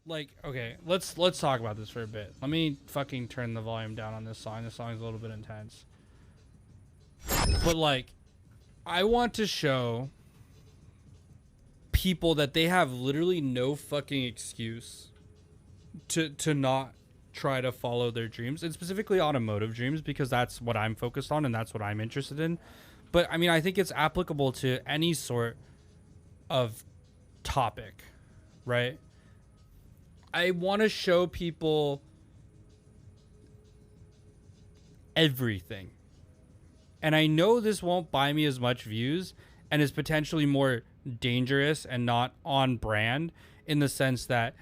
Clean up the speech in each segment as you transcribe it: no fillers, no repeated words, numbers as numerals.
Like, okay, let's talk about this for a bit. Let me fucking turn the volume down on this song. This song's a little bit intense. But like, I want to show people that they have literally no fucking excuse to not try to follow their dreams, and specifically automotive dreams, because that's what I'm focused on and that's what I'm interested in. But I mean, I think it's applicable to any sort of topic, right? I want to show people everything. And I know this won't buy me as much views and is potentially more dangerous and not on brand, in the sense that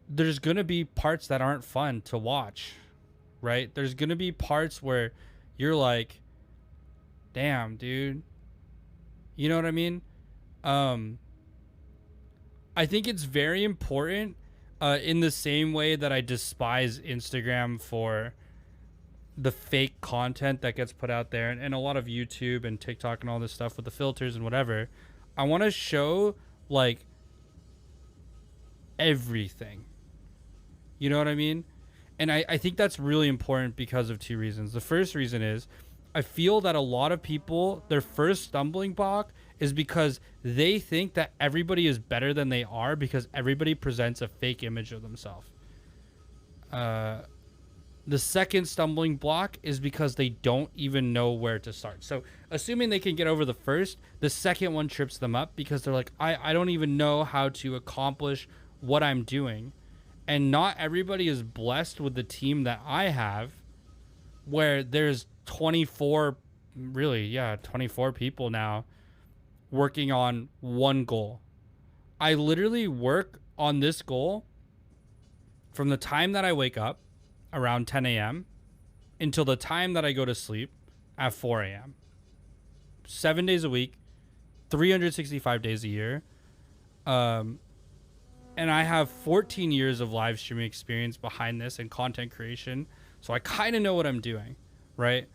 there's going to be parts that aren't fun to watch, right? There's going to be parts where you're like, damn, dude. You know what I mean? Um, I think it's very important, in the same way that I despise Instagram for the fake content that gets put out there, and a lot of YouTube and TikTok and all this stuff with the filters and whatever. I want to show like everything. You know what I mean? And I think that's really important because of two reasons. The first reason is I feel that a lot of people, their first stumbling block is because they think that everybody is better than they are because everybody presents a fake image of themselves. The second stumbling block is because they don't even know where to start. So, assuming they can get over the first, the second one trips them up because they're like, I don't even know how to accomplish what I'm doing. And not everybody is blessed with the team that I have, where there's 24, really, yeah, 24 people now working on one goal. I literally work on this goal from the time that I wake up around 10 a.m. until the time that I go to sleep at 4 a.m. 7 days a week, 365 days a year. And I have 14 years of live streaming experience behind this and content creation. So I kind of know what I'm doing, right?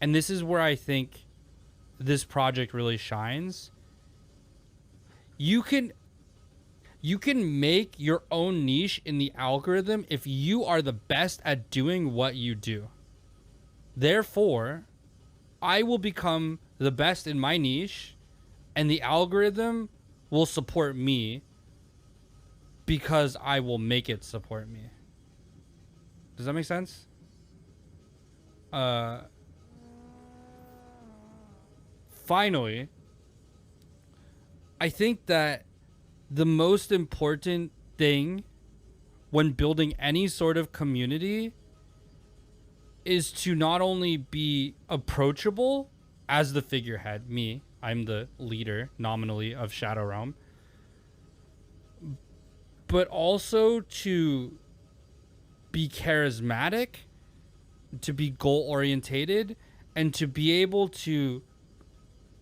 And this is where I think this project really shines. You can make your own niche in the algorithm if you are the best at doing what you do. Therefore, I will become the best in my niche, and the algorithm will support me because I will make it support me. Does that make sense? Finally, I think that the most important thing when building any sort of community is to not only be approachable as the figurehead, me, I'm the leader nominally of Shadow Realm, but also to be charismatic, to be goal orientated, and to be able to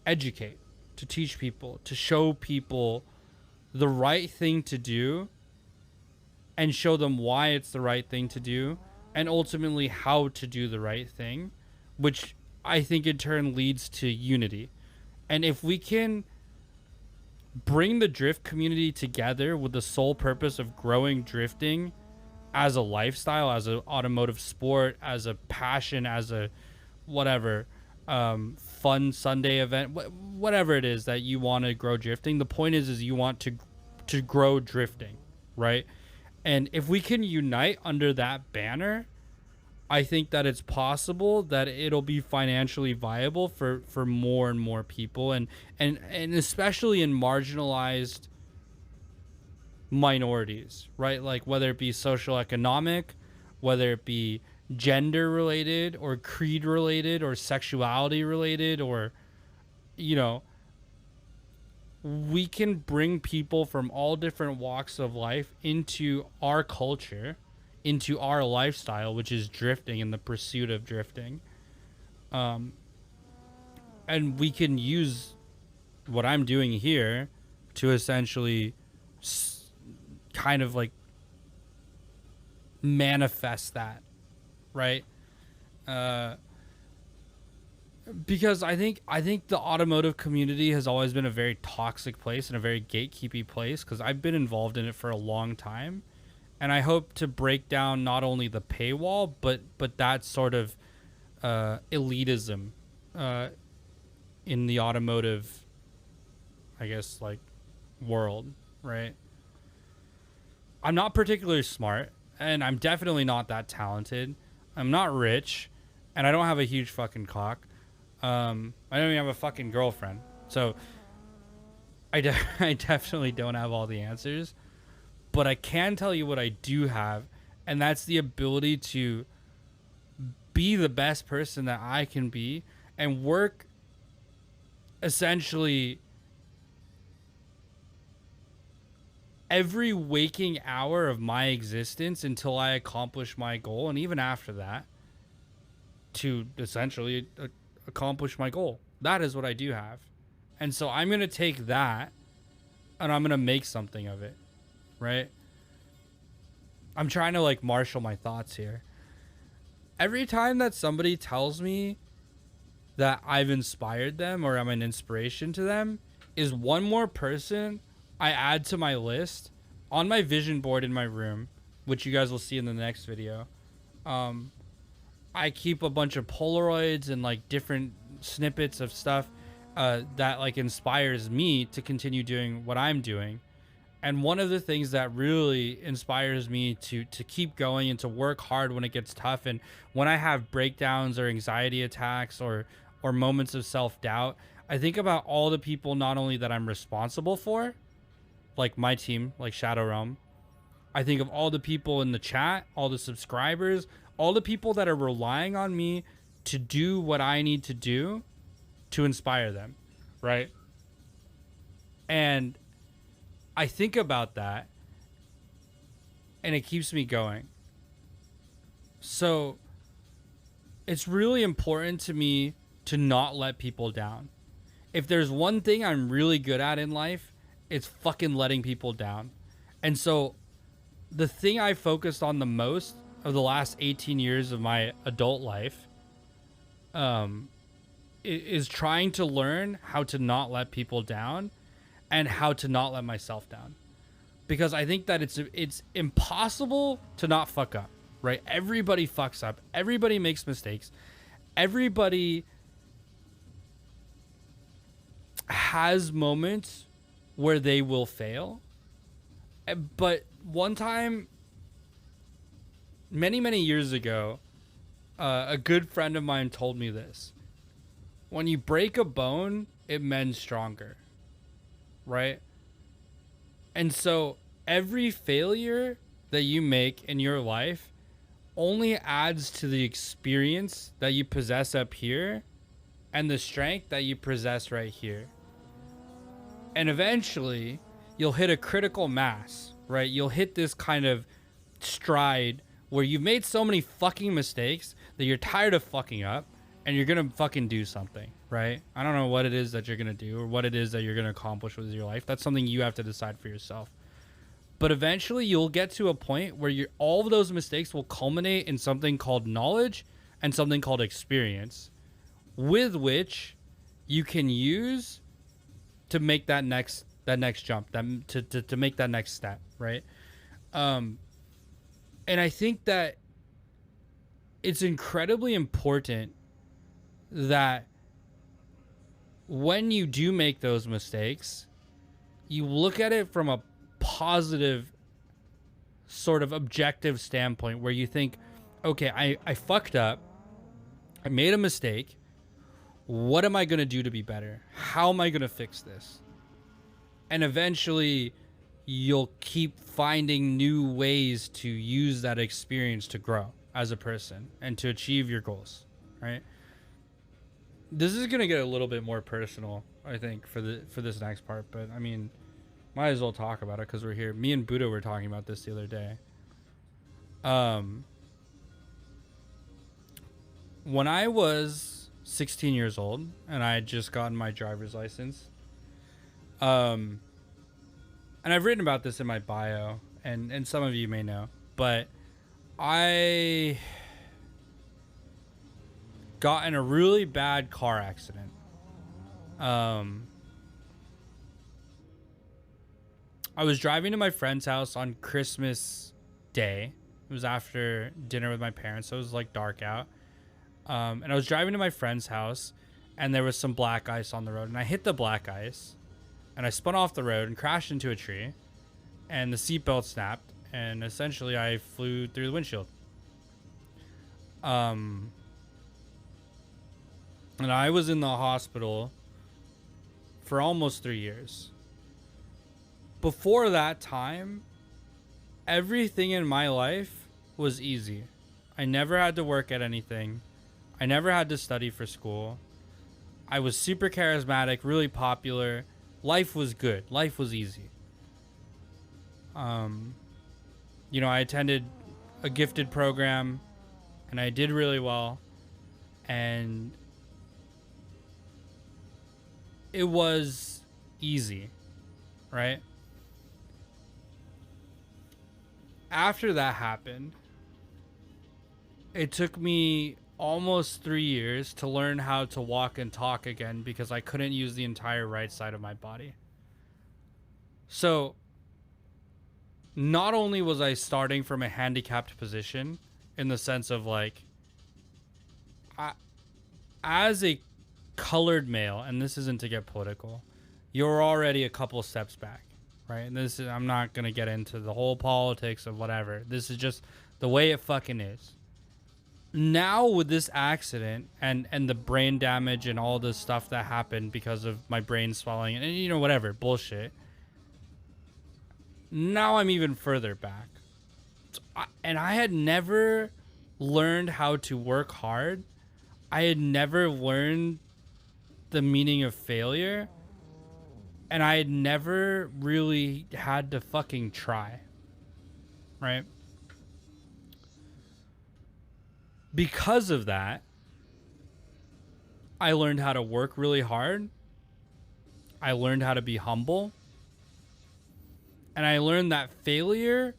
educate, to teach people, to show people the right thing to do and show them why it's the right thing to do, and ultimately how to do the right thing, which I think in turn leads to unity. And if we can bring the drift community together with the sole purpose of growing drifting as a lifestyle, as an automotive sport, as a passion, as a whatever, fun Sunday event, whatever it is that you want to grow drifting. The point is you want to grow drifting, right? And if we can unite under that banner, I think that it's possible that it'll be financially viable for more and more people, and especially in marginalized minorities, right? Like whether it be social economic, whether it be gender related or creed related or sexuality related, or you know, we can bring people from all different walks of life into our culture, into our lifestyle, which is drifting and the pursuit of drifting. And we can use what I'm doing here to essentially kind of like manifest that, right? Because I think the automotive community has always been a very toxic place and a very gatekeepy place, because I've been involved in it for a long time, and I hope to break down not only the paywall but that sort of elitism uh, in the automotive, I guess, like, world, right? I'm not particularly smart, and I'm definitely not that talented. I'm not rich, and I don't have a huge fucking cock. I don't even have a fucking girlfriend. So I definitely don't have all the answers, but I can tell you what I do have, and that's the ability to be the best person that I can be and work essentially every waking hour of my existence until I accomplish my goal, and even after that, to essentially accomplish my goal. That is what I do have. And so I'm going to take that and I'm going to make something of it, right? I'm trying to like marshal my thoughts here. Every time that somebody tells me that I've inspired them or I'm an inspiration to them is one more person I add to my list on my vision board in my room, which you guys will see in the next video. I keep a bunch of Polaroids and like different snippets of stuff that like inspires me to continue doing what I'm doing. And one of the things that really inspires me to keep going and to work hard when it gets tough, and when I have breakdowns or anxiety attacks or moments of self-doubt, I think about all the people not only that I'm responsible for, like my team, like Shadow Realm. I think of all the people in the chat, all the subscribers, all the people that are relying on me to do what I need to do to inspire them, right? And I think about that and it keeps me going. So it's really important to me to not let people down. If there's one thing I'm really good at in life, it's fucking letting people down. And so the thing I focused on the most of the last 18 years of my adult life is trying to learn how to not let people down and how to not let myself down. Because I think that it's impossible to not fuck up, right? Everybody fucks up. Everybody makes mistakes. Everybody has moments where they will fail. But one time, many years ago, a good friend of mine told me this: when you break a bone, it mends stronger, right? And so every failure that you make in your life only adds to the experience that you possess up here and the strength that you possess right here. And eventually you'll hit a critical mass, right? You'll hit this kind of stride where you've made so many fucking mistakes that you're tired of fucking up and you're gonna fucking do something, right? I don't know what it is that you're gonna do or what it is that you're gonna accomplish with your life. That's something you have to decide for yourself. But eventually you'll get to a point where all of those mistakes will culminate in something called knowledge and something called experience, with which you can use to make that next jump, to make that next step, right? And I think that it's incredibly important that when you do make those mistakes, you look at it from a positive sort of objective standpoint where you think, okay, I fucked up. I made a mistake. What am I going to do to be better? How am I going to fix this? And eventually you'll keep finding new ways to use that experience to grow as a person and to achieve your goals, right? This is going to get a little bit more personal, I think, for this next part, but I mean, might as well talk about it because we're here. Me and Buddha were talking about this the other day. When I was 16 years old and I had just gotten my driver's license, and I've written about this in my bio, and some of you may know, but I got in a really bad car accident. I was driving to my friend's house on Christmas Day. It was after dinner with my parents, so it was like dark out. And I was driving to my friend's house, and there was some black ice on the road, and I hit the black ice, and I spun off the road and crashed into a tree, and the seatbelt snapped, and essentially I flew through the windshield. And I was in the hospital for almost 3 years. Before that time, everything in my life was easy. I never had to work at anything. I never had to study for school. I was super charismatic, really popular. Life was good. Life was easy. I attended a gifted program and I did really well. And it was easy, right? After that happened, it took me almost 3 years to learn how to walk and talk again because I couldn't use the entire right side of my body. So, not only was I starting from a handicapped position in the sense of like, as a colored male, and this isn't to get political, you're already a couple steps back. Right, and this is, I'm not gonna get into the whole politics of whatever. This is just the way it fucking is. Now with this accident and the brain damage and all this stuff that happened because of my brain swelling and whatever bullshit. Now I'm even further back, and I had never learned how to work hard. I had never learned the meaning of failure. And I had never really had to fucking try. Right? Because of that, I learned how to work really hard. I learned how to be humble. And I learned that failure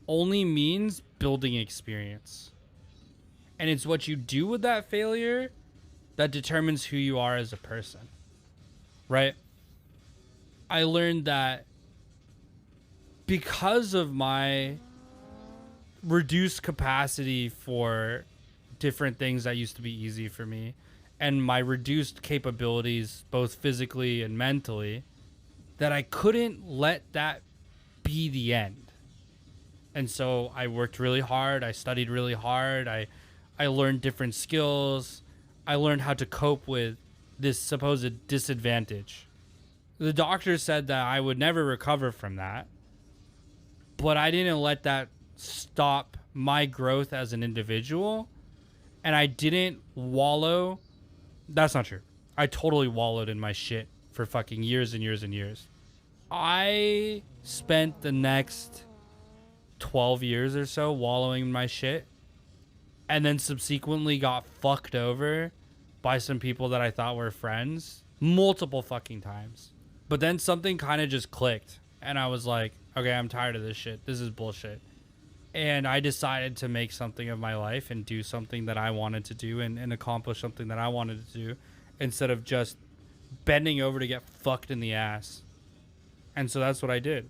only means building experience. And it's what you do with that failure that determines who you are as a person. Right? I learned that because of my reduced capacity for different things that used to be easy for me and my reduced capabilities, both physically and mentally, that I couldn't let that be the end. And so I worked really hard. I studied really hard. I learned different skills. I learned how to cope with this supposed disadvantage. The doctor said that I would never recover from that, but I didn't let that stop my growth as an individual, and I didn't wallow. That's not true. I totally wallowed in my shit for fucking years and years and years. I spent the next 12 years or so wallowing in my shit, and then subsequently got fucked over by some people that I thought were friends multiple fucking times. But then something kind of just clicked, and I was like, okay, I'm tired of this shit. This is bullshit. And I decided to make something of my life and do something that I wanted to do and accomplish something that I wanted to do instead of just bending over to get fucked in the ass. And so that's what I did,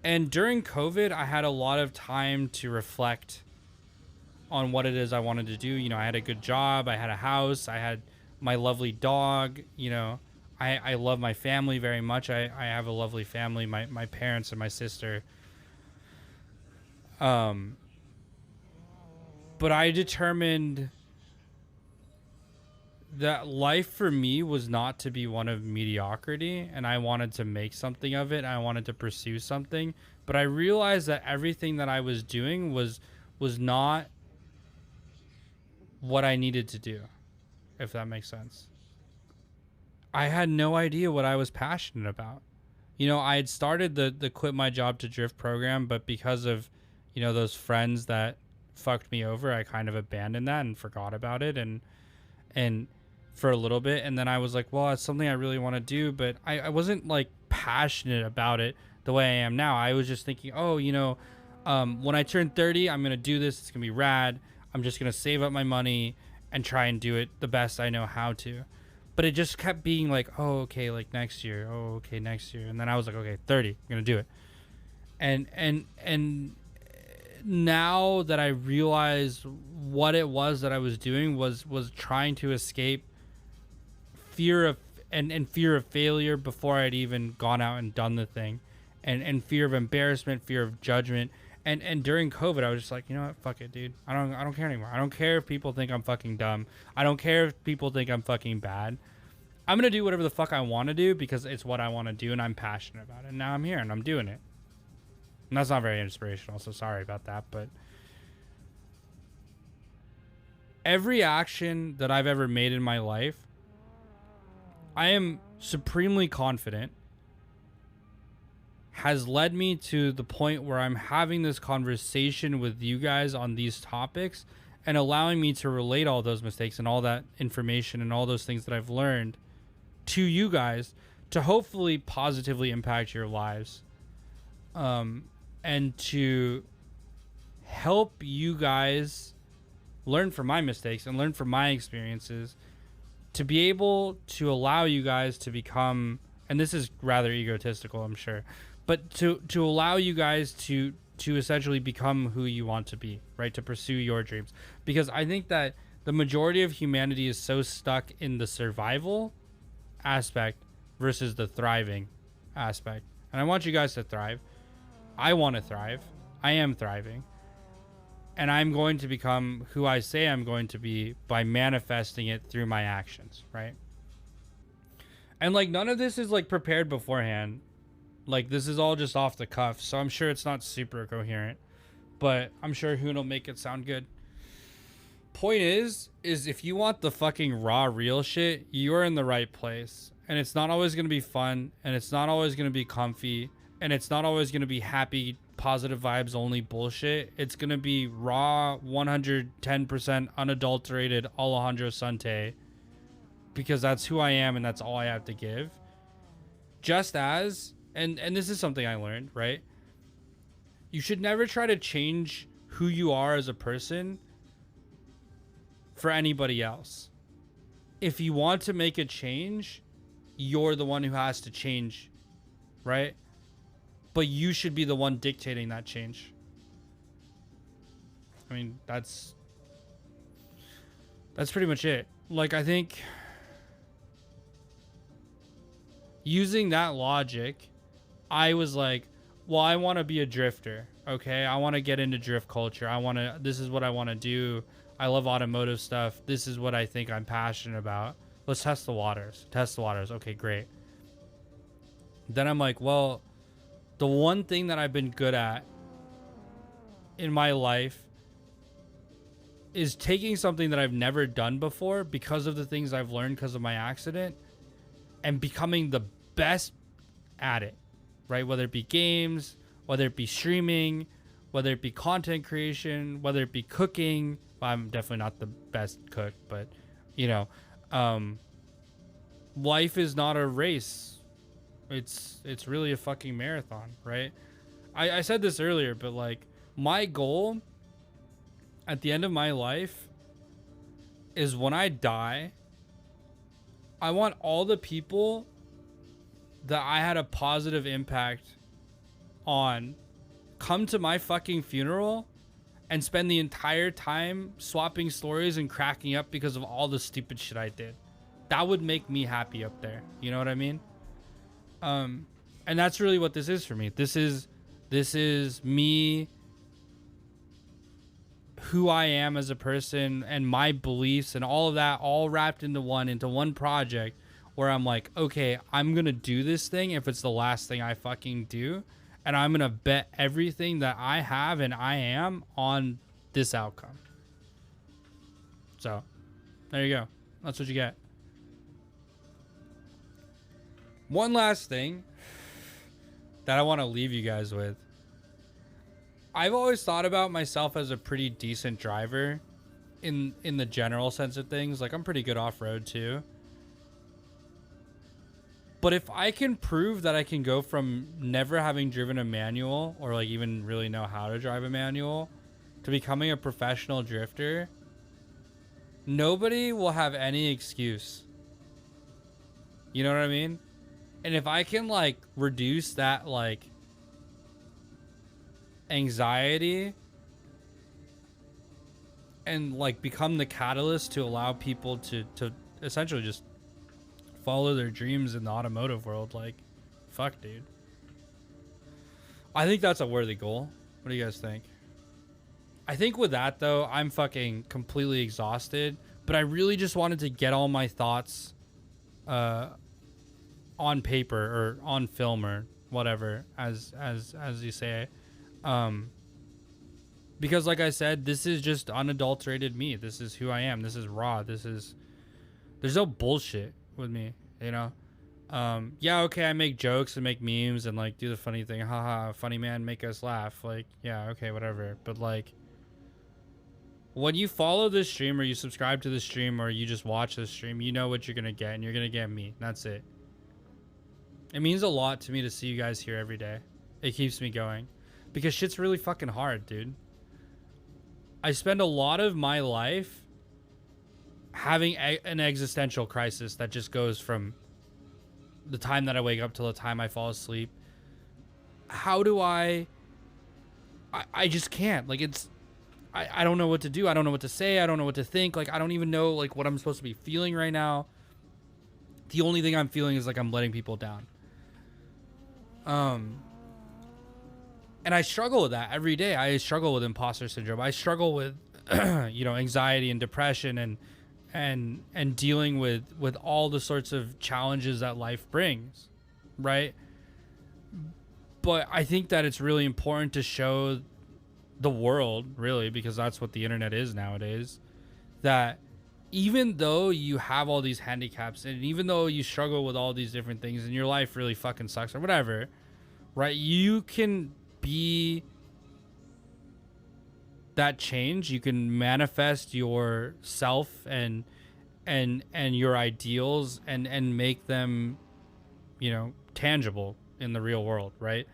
And during COVID, I had a lot of time to reflect on what it is I wanted to do. I had a good job. I had a house. I had my lovely dog, I love my family very much. I have a lovely family, my parents and my sister. But I determined that life for me was not to be one of mediocrity, and I wanted to make something of it. I wanted to pursue something, but I realized that everything that I was doing was not what I needed to do, if that makes sense. I had no idea what I was passionate about. I had started the quit my job to drift program, but because of, those friends that fucked me over, I kind of abandoned that and forgot about it and for a little bit. And then I was like, well, it's something I really want to do, but I wasn't like passionate about it the way I am now. I was just thinking, when I turn 30, I'm going to do this. It's going to be rad. I'm just going to save up my money and try and do it the best I know how to. But it just kept being like, oh, okay, like next year. Oh, okay, next year. And then I was like, okay, 30, I'm going to do it. And now that I realize what it was that I was doing was trying to escape fear of and fear of failure before I'd even gone out and done the thing, and fear of embarrassment, fear of judgment. And during COVID, I was just like, you know what, fuck it, dude. I don't care anymore. I don't care if people think I'm fucking dumb. I don't care if people think I'm fucking bad. I'm gonna do whatever the fuck I want to do because it's what I want to do and I'm passionate about it. And now I'm here and I'm doing it. And that's not very inspirational, so sorry about that. But every action that I've ever made in my life, I am supremely confident has led me to the point where I'm having this conversation with you guys on these topics and allowing me to relate all those mistakes and all that information and all those things that I've learned to you guys to hopefully positively impact your lives, and to help you guys learn from my mistakes and learn from my experiences, to be able to allow you guys to become, and this is rather egotistical, I'm sure, but to allow you guys to essentially become who you want to be, right? To pursue your dreams. Because I think that the majority of humanity is so stuck in the survival aspect versus the thriving aspect. And I want you guys to thrive. I want to thrive. I am thriving. And I'm going to become who I say I'm going to be by manifesting it through my actions, right? And like none of this is like prepared beforehand. Like this is all just off the cuff. So I'm sure it's not super coherent, but I'm sure Hoon will make it sound good. Point is if you want the fucking raw real shit, you're in the right place. And it's not always going to be fun, and it's not always going to be comfy, and it's not always going to be happy, positive vibes only bullshit. It's going to be raw, 110% unadulterated Alejandro Sante, because that's who I am and that's all I have to give. Just as, and this is something I learned, right? You should never try to change who you are as a person for anybody else. If you want to make a change, you're the one who has to change, right? But you should be the one dictating that change. I mean, that's pretty much it. Like, I think using that logic, I was like, well, I want to be a drifter. Okay. I want to get into drift culture. This is what I want to do. I love automotive stuff. This is what I think I'm passionate about. Let's test the waters. Okay, great. Then I'm like, well, the one thing that I've been good at in my life is taking something that I've never done before because of the things I've learned because of my accident and becoming the best at it, right? Whether it be games, whether it be streaming, whether it be content creation, whether it be cooking. Well, I'm definitely not the best cook, but you know, life is not a race. It's really a fucking marathon, right? I said this earlier, but like my goal at the end of my life is when I die, I want all the people that I had a positive impact on come to my fucking funeral and spend the entire time swapping stories and cracking up because of all the stupid shit I did. That would make me happy up there. You know what I mean? And that's really what this is for me. This is me, who I am as a person and my beliefs and all of that all wrapped into one project where I'm like, okay, I'm going to do this thing if it's the last thing I fucking do. And I'm going to bet everything that I have and I am on this outcome. So, there you go. That's what you get. One last thing that I want to leave you guys with. I've always thought about myself as a pretty decent driver in the general sense of things. Like, I'm pretty good off-road too. But if I can prove that I can go from never having driven a manual or like even really know how to drive a manual to becoming a professional drifter, nobody will have any excuse. You know what I mean? And if I can like reduce that like anxiety and like become the catalyst to allow people to essentially just follow their dreams in the automotive world, like, fuck, dude. I think that's a worthy goal. What do you guys think? I think with that though, I'm fucking completely exhausted, but I really just wanted to get all my thoughts on paper or on film or whatever, as you say, because like I said, this is just unadulterated me. This is who I am. This is raw. There's no bullshit with me, you know. Yeah, okay, I make jokes and make memes and like do the funny thing, haha, funny man, make us laugh, like, yeah, okay, whatever. But like, when you follow this stream or you subscribe to the stream or you just watch this stream, you know what you're gonna get, and you're gonna get me. That's it. It means a lot to me to see you guys here every day. It keeps me going because shit's really fucking hard, dude. I spend a lot of my life having an existential crisis that just goes from the time that I wake up till the time I fall asleep. How do I just can't. Like, it's, I don't know what to do. I don't know what to say. I don't know what to think. Like, I don't even know like what I'm supposed to be feeling right now. The only thing I'm feeling is like I'm letting people down. And I struggle with that every day. I struggle with imposter syndrome. I struggle with, you know, anxiety and depression and dealing with all the sorts of challenges that life brings, right? But I think that it's really important to show the world, really, because that's what the internet is nowadays, that even though you have all these handicaps and even though you struggle with all these different things and your life really fucking sucks or whatever, right? You can be that change. You can manifest yourself and your ideals and make them, you know, tangible in the real world, right?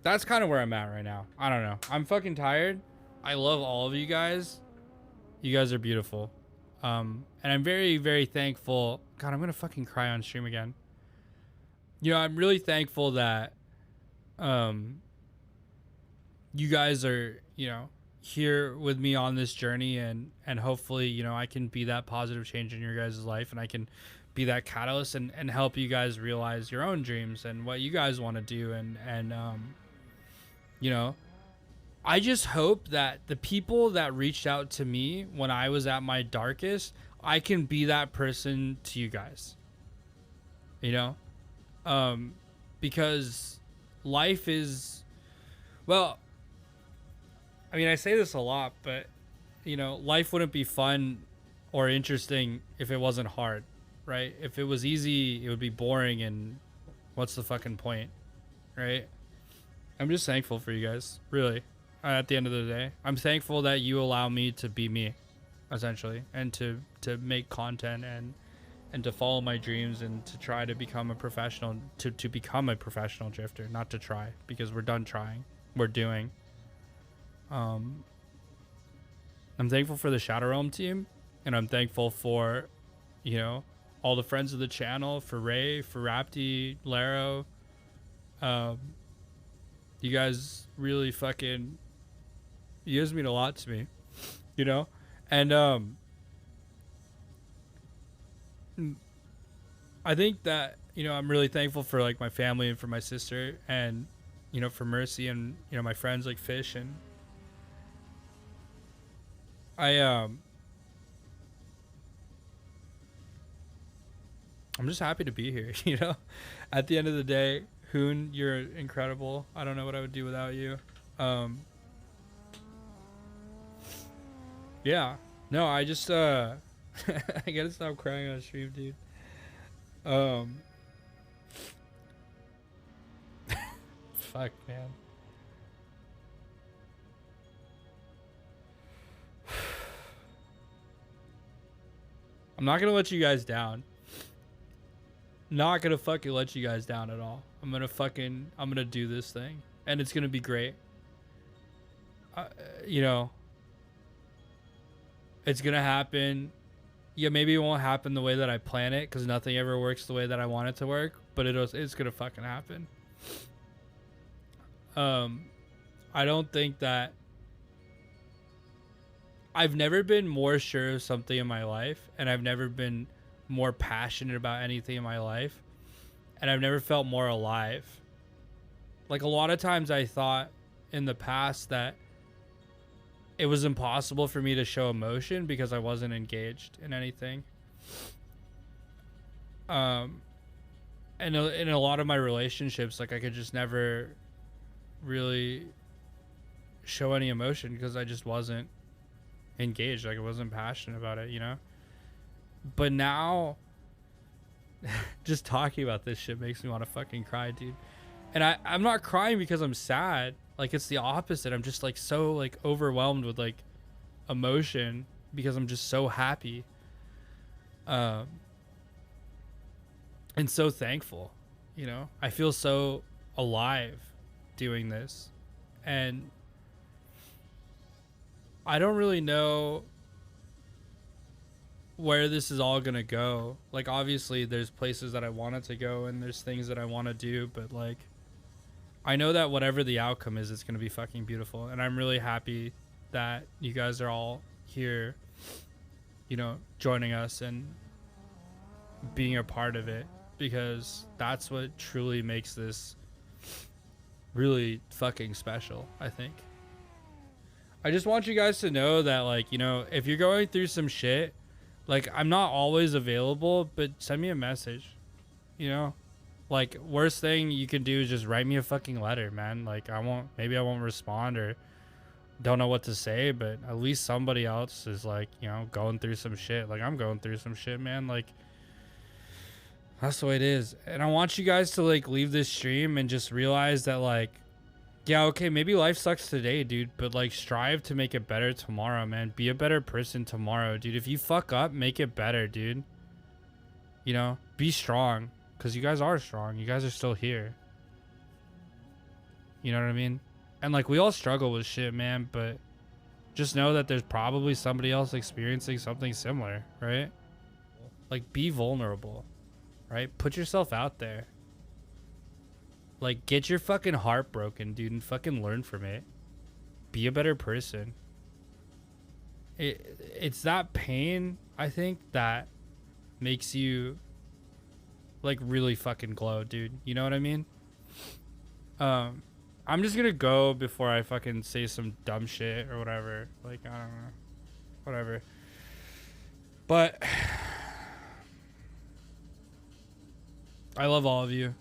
That's kind of where I'm at right now. I don't know. I'm fucking tired. I love all of you guys. You guys are beautiful. And I'm very, very thankful. God, I'm gonna fucking cry on stream again. You know, I'm really thankful that you guys are, you know, here with me on this journey, and hopefully, you know, I can be that positive change in your guys' life, and I can be that catalyst and help you guys realize your own dreams and what you guys want to do. And you know, I just hope that the people that reached out to me when I was at my darkest, I can be that person to you guys, you know, because life is, well, I mean, I say this a lot, but, you know, life wouldn't be fun or interesting if it wasn't hard, right? If it was easy, it would be boring, and what's the fucking point, right? I'm just thankful for you guys, really. At the end of the day, I'm thankful that you allow me to be me, essentially, and to make content and to follow my dreams and to try to become a professional, to become a professional drifter, not to try, because we're done trying, we're doing. I'm thankful for the Shadow Realm team, and I'm thankful for, you know, all the friends of the channel, for Ray, for Rapti, Laro. You guys really fucking, you guys mean a lot to me, you know? And I think that, you know, I'm really thankful for like my family and for my sister, and, you know, for Mercy, and, you know, my friends like Fish. And I'm just happy to be here, you know? At the end of the day, Hoon, you're incredible. I don't know what I would do without you. Yeah. No, I just I gotta stop crying on stream, dude. Fuck, man. I'm not gonna let you guys down. Not gonna fucking let you guys down at all. I'm gonna do this thing, and it's gonna be great. You know, It's gonna happen. Yeah, maybe it won't happen the way that I plan it, because nothing ever works the way that I want it to work, but it's gonna fucking happen. I don't think that I've never been more sure of something in my life, and I've never been more passionate about anything in my life, and I've never felt more alive. Like, a lot of times I thought in the past that it was impossible for me to show emotion because I wasn't engaged in anything. And in a lot of my relationships, like, I could just never really show any emotion because I just wasn't engaged. Like, I wasn't passionate about it, you know? But now, just talking about this shit makes me want to fucking cry, dude. And I'm not crying because I'm sad. Like, it's the opposite. I'm just, like, so, like, overwhelmed with, like, emotion because I'm just so happy. And so thankful, you know? I feel so alive doing this. And I don't really know where this is all gonna go. Like, obviously there's places that I want it to go and there's things that I want to do, but, like, I know that whatever the outcome is, it's gonna be fucking beautiful. And I'm really happy that you guys are all here, you know, joining us and being a part of it, because that's what truly makes this really fucking special, I think. I just want you guys to know that, like, you know, if you're going through some shit, like, I'm not always available, but send me a message, you know? Like, worst thing you can do is just write me a fucking letter, man. Like, maybe I won't respond or don't know what to say, but at least somebody else is, like, you know, going through some shit. Like, I'm going through some shit, man. Like, that's the way it is. And I want you guys to, like, leave this stream and just realize that, like, yeah, okay, maybe life sucks today, dude, but, like, strive to make it better tomorrow, man. Be a better person tomorrow, dude. If you fuck up, make it better, dude. You know, be strong, because you guys are strong. You guys are still here. You know what I mean? And, like, we all struggle with shit, man, but just know that there's probably somebody else experiencing something similar, right? Like, be vulnerable, right? Put yourself out there. Like, get your fucking heart broken, dude, and fucking learn from it. Be a better person. It's that pain, I think, that makes you, like, really fucking glow, dude. You know what I mean? I'm just gonna go before I fucking say some dumb shit or whatever. Like, I don't know. Whatever. But I love all of you.